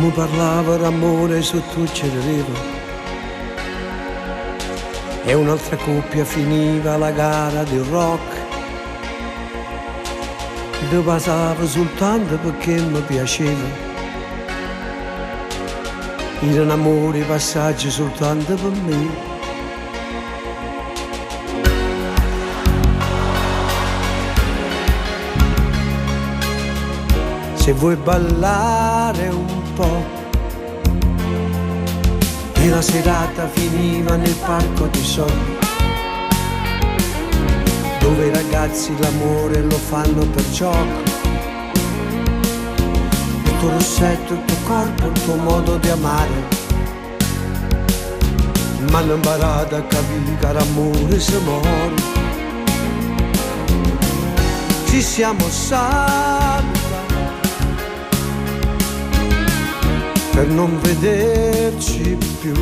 Come parlava d'amore sotto il cielo e un'altra coppia finiva la gara del rock. Lo passavo soltanto perché mi piaceva. In amore passaggi soltanto per me. Se vuoi ballare un po', e la serata finiva nel parco di sogni, dove i ragazzi l'amore lo fanno per gioco. Il tuo rossetto, il tuo corpo, il tuo modo di amare m'hanno imparato a capire che l'amore si muore. Ci siamo salutati per non vederci più,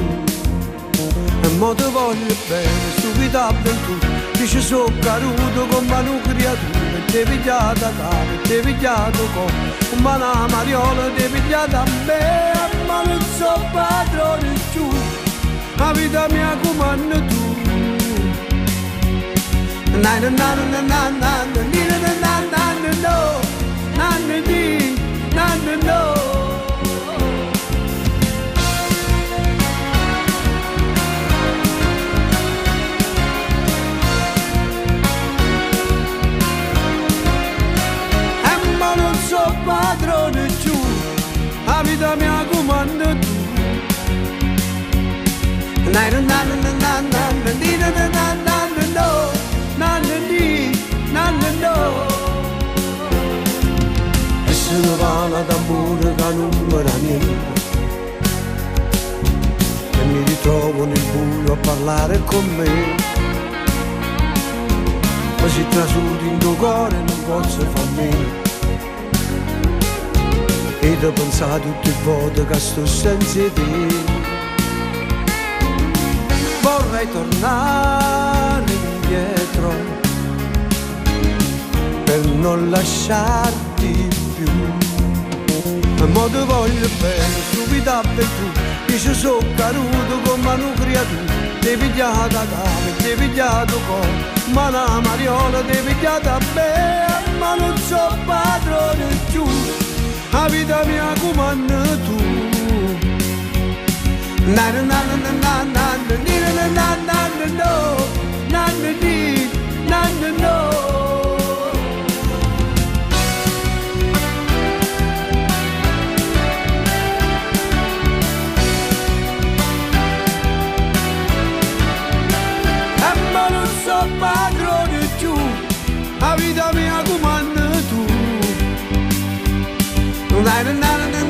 e mo te voglio bene, subito avventura. Dice so caruto come una creatura, e ti pigliata cara, e ti pigliato come una mariola, ti pigliata a me, ma non so padrone giù, la vita mia comanda tu. Na na na na na na na na na na na na no. Padrone giù, la vita mia comanda tu. Na na na na na na na na na na na no. E se ne va d'amore che non mi dà niente, e mi ritrovo nel buio a parlare con me. Ma si trasuti in tuo cuore non posso far meno, ed ho pensato tutte le volte che sto senza te. Vorrei tornare indietro per non lasciarti più, ma mo te voglio bene, subito avventura. Dice so caruto come una creatura, ti pigliata cane, ti pigliato con ma una mariola, ti pigliata a me, ma non so padrone giù, la vita mia comanda tu. Na na na na na na na na na na no, na na no. Ma non so padrone giù, la vita mia comanda tu. Na na na na